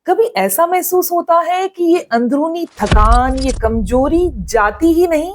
कभी ऐसा महसूस होता है कि ये अंदरूनी थकान, ये कमजोरी जाती ही नहीं।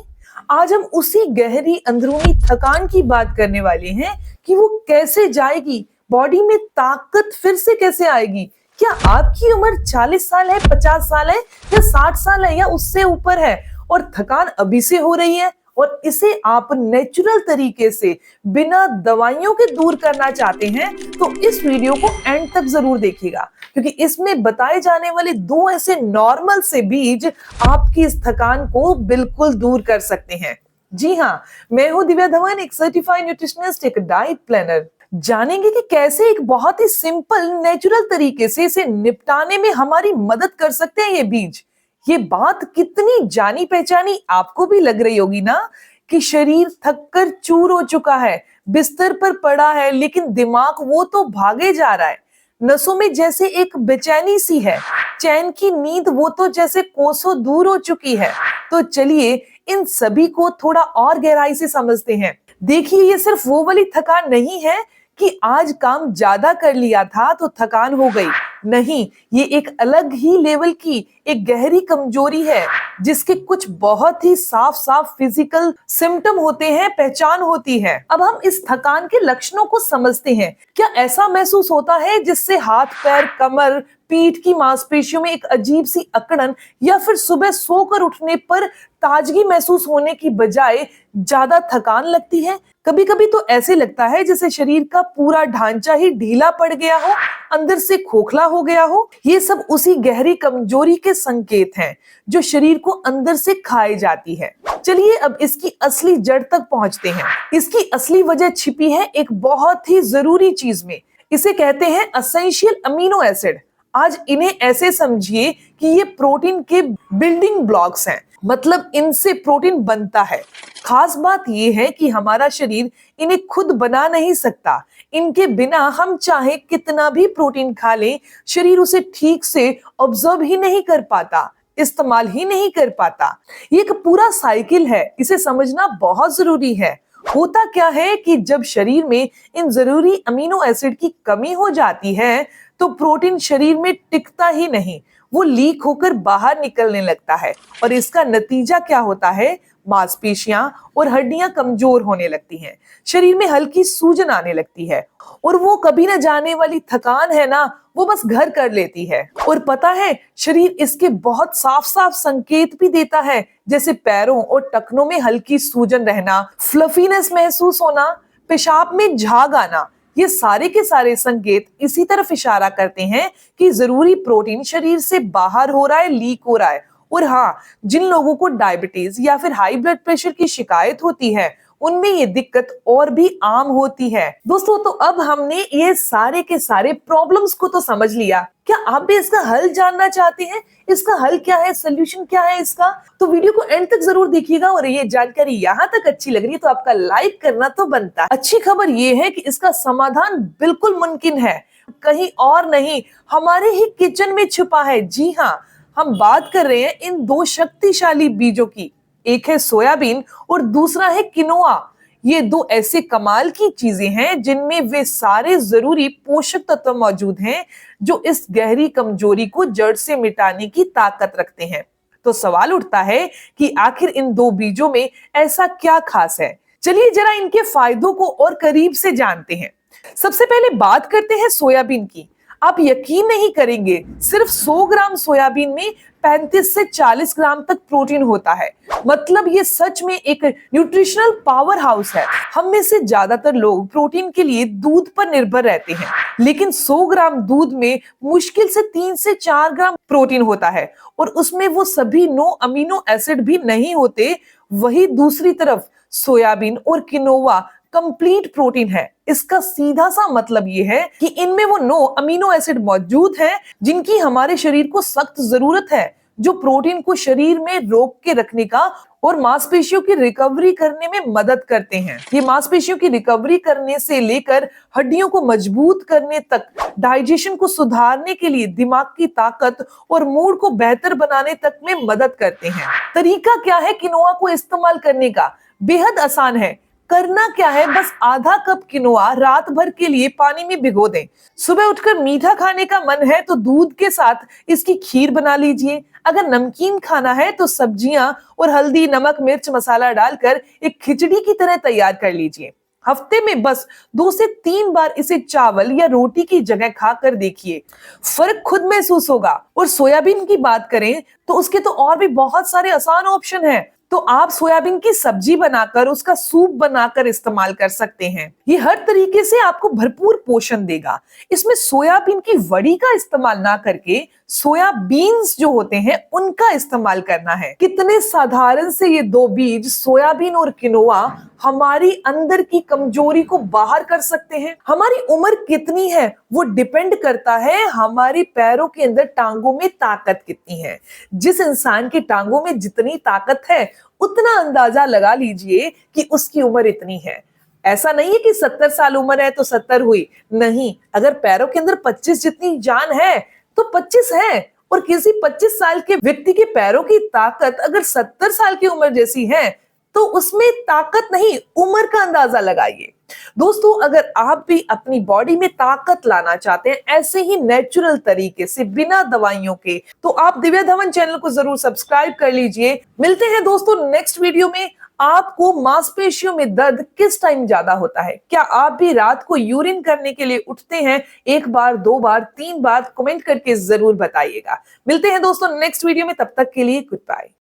आज हम उसी गहरी अंदरूनी थकान की बात करने वाले हैं कि वो कैसे जाएगी, बॉडी में ताकत फिर से कैसे आएगी। क्या आपकी उम्र 40 साल है, 50 साल है या 60 साल है या उससे ऊपर है और थकान अभी से हो रही है और इसे आप नेचुरल तरीके से बिना दवाइयों के दूर करना चाहते हैं, तो इस वीडियो को एंड तक जरूर देखिएगा, क्योंकि इसमें बताए जाने वाले दो ऐसे नॉर्मल से बीज आपकी इस थकान को बिल्कुल दूर कर सकते हैं। जी हाँ, मैं हूं दिव्या धवन, एक सर्टिफाइड न्यूट्रिशनिस्ट, एक डाइट प्लानर। जानेंगे कि कैसे एक बहुत ही सिंपल नेचुरल तरीके से इसे निपटाने में हमारी मदद कर सकते हैं ये बीज। ये बात कितनी जानी पहचानी आपको भी लग रही होगी ना, कि शरीर थक कर चूर हो चुका है, बिस्तर पर पड़ा है, लेकिन दिमाग वो तो भागे जा रहा है। नसों में जैसे एक बेचैनी सी है, चैन की नींद वो तो जैसे कोसों दूर हो चुकी है। तो चलिए इन सभी को थोड़ा और गहराई से समझते हैं। देखिए, ये सिर्फ वो वाली थकान नहीं है कि आज काम ज्यादा कर लिया था तो थकान हो गई। नहीं, ये एक अलग ही लेवल की एक गहरी कमजोरी है, जिसके कुछ बहुत ही साफ साफ फिजिकल सिम्टम होते हैं, पहचान होती है। अब हम इस थकान के लक्षणों को समझते हैं। क्या ऐसा महसूस होता है जिससे हाथ पैर, कमर, पीठ की मांसपेशियों में एक अजीब सी अकड़न, या फिर सुबह सोकर उठने पर ताजगी महसूस होने की बजाय ज्यादा थकान लगती है? कभी कभी तो ऐसे लगता है जैसे शरीर का पूरा ढांचा ही ढीला पड़ गया हो, अंदर से खोखला हो गया हो। ये सब उसी गहरी कमजोरी के संकेत हैं जो शरीर को अंदर से खाए जाती है। चलिए अब इसकी असली जड़ तक पहुंचते हैं। इसकी असली वजह छिपी है एक बहुत ही जरूरी चीज में। इसे कहते हैं एसेंशियल अमीनो एसिड। आज इन्हें ऐसे समझिए कि ये प्रोटीन के बिल्डिंग ब्लॉक्स हैं, मतलब इनसे प्रोटीन बनता है। खास बात यह है कि हमारा शरीर इन्हें खुद बना नहीं सकता। इनके बिना हम चाहे कितना भी प्रोटीन खा लें, शरीर उसे ठीक से ऑब्जर्व ही नहीं कर पाता, इस्तेमाल ही नहीं कर पाता। ये एक पूरा साइकिल है, इसे समझना बहुत जरूरी है। होता क्या है कि जब शरीर में इन जरूरी अमीनो एसिड की कमी हो जाती है, तो प्रोटीन शरीर में टिकता ही नहीं, वो लीक होकर बाहर निकलने लगता है। और इसका नतीजा क्या होता है? मांसपेशियां और हड्डियां कमजोर होने लगती हैं, शरीर में हल्की सूजन आने लगती है, और वो कभी न जाने वाली थकान है ना, वो बस घर कर लेती है। और पता है, शरीर इसके बहुत साफ साफ संकेत भी देता है, जैसे पैरों और टखनों में हल्की सूजन रहना, फ्लफीनेस महसूस होना, पेशाब में झाग आना। ये सारे के सारे संकेत इसी तरफ इशारा करते हैं कि जरूरी प्रोटीन शरीर से बाहर हो रहा है, लीक हो रहा है। और हाँ, जिन लोगों को डायबिटीज या फिर हाई ब्लड प्रेशर की शिकायत होती है, उनमें ये दिक्कत और भी आम होती है। दोस्तों, तो अब हमने ये सारे के सारे प्रॉब्लम्स को तो समझ लिया। क्या आप भी इसका हल जानना चाहते हैं? इसका हल क्या है, सोल्यूशन क्या है इसका? तो वीडियो को एंड तक जरूर देखिएगा। और ये जानकारी यहाँ तक अच्छी लग रही है तो आपका लाइक करना तो बनता है। अच्छी खबर ये है कि इसका समाधान बिल्कुल मुमकिन है, कहीं और नहीं, हमारे ही किचन में छुपा है। जी हाँ, हम बात कर रहे हैं इन दो शक्तिशाली बीजों की। एक है सोयाबीन और दूसरा है किनोआ। ये दो ऐसे कमाल की चीजें हैं जिनमें वे सारे जरूरी पोषक तत्व मौजूद हैं जो इस गहरी कमजोरी को जड़ से मिटाने की ताकत रखते हैं। तो सवाल उठता है कि आखिर इन दो बीजों में ऐसा क्या खास है? चलिए जरा इनके फायदों को और करीब से जानते हैं। सबसे पहले बात करते हैं सोयाबीन की। आप यकीन नहीं करेंगे, सिर्फ 100 ग्राम सोयाबीन में 35 से 40 ग्राम तक प्रोटीन होता है। मतलब ये सच में एक न्यूट्रिशनल पावर हाउस है। हम में से ज्यादातर लोग प्रोटीन के लिए दूध पर निर्भर रहते हैं, लेकिन 100 ग्राम दूध में मुश्किल से 3 से 4 ग्राम प्रोटीन होता है, और उसमें वो सभी 9 अमीनो एसिड भी नहीं होते। वही दूसरी तरफ सोयाबीन और किनोवा कंप्लीट प्रोटीन है। इसका सीधा सा मतलब यह है कि इनमें वो 9 अमीनो एसिड मौजूद हैं जिनकी हमारे शरीर को सख्त जरूरत है, जो प्रोटीन को शरीर में रोक के रखने का और मांसपेशियों की रिकवरी करने में मदद करते हैं। ये मांसपेशियों की रिकवरी करने से लेकर हड्डियों को मजबूत करने तक, डाइजेशन को सुधारने के लिए, दिमाग की ताकत और मूड को बेहतर बनाने तक में मदद करते हैं। तरीका क्या है किनोआ को इस्तेमाल करने का? बेहद आसान है। करना क्या है, बस आधा कप किनोआ रात भर के लिए पानी में भिगो दें। सुबह उठकर मीठा खाने का मन है तो दूध के साथ इसकी खीर बना लीजिए। अगर नमकीन खाना है तो सब्जियां और हल्दी, नमक, मिर्च, मसाला डालकर एक खिचड़ी की तरह तैयार कर लीजिए। हफ्ते में बस 2 से 3 बार इसे चावल या रोटी की जगह खाकर देखिए, फर्क खुद महसूस होगा। और सोयाबीन की बात करें तो उसके तो और भी बहुत सारे आसान ऑप्शन हैं। तो आप सोयाबीन की सब्जी बनाकर उसका सूप बनाकर इस्तेमाल कर सकते हैं। ये हर तरीके से आपको भरपूर पोषण देगा। इसमें सोयाबीन की वड़ी का इस्तेमाल ना करके सोयाबीन्स जो होते हैं उनका इस्तेमाल करना है। कितने साधारण से ये 2 बीज सोयाबीन और किनोआ हमारी अंदर की कमजोरी को बाहर कर सकते हैं। हमारी उम्र कितनी है वो डिपेंड करता है हमारी पैरों के अंदर, टांगों में ताकत कितनी है। जिस इंसान की टांगों में जितनी ताकत है उतना अंदाजा लगा लीजिए कि उसकी उम्र इतनी है। ऐसा नहीं है कि 70 साल उम्र है तो 70 हुई, नहीं। अगर पैरों के अंदर 25 जितनी जान है तो 25 है। और किसी 25 साल के व्यक्ति के पैरों की ताकत अगर 70 साल की उम्र जैसी है तो उसमें ताकत नहीं, उम्र का अंदाजा लगाइए। दोस्तों, अगर आप भी अपनी बॉडी में ताकत लाना चाहते हैं ऐसे ही नेचुरल तरीके से बिना दवाइयों के, तो आप दिव्या धवन चैनल को जरूर सब्सक्राइब कर लीजिए। मिलते हैं दोस्तों नेक्स्ट वीडियो में। आपको मांसपेशियों में दर्द किस टाइम ज्यादा होता है? क्या आप भी रात को यूरिन करने के लिए उठते हैं? 1 बार, 2 बार, 3 बार? कमेंट करके जरूर बताइएगा। मिलते हैं दोस्तों नेक्स्ट वीडियो में, तब तक के लिए गुड बाय।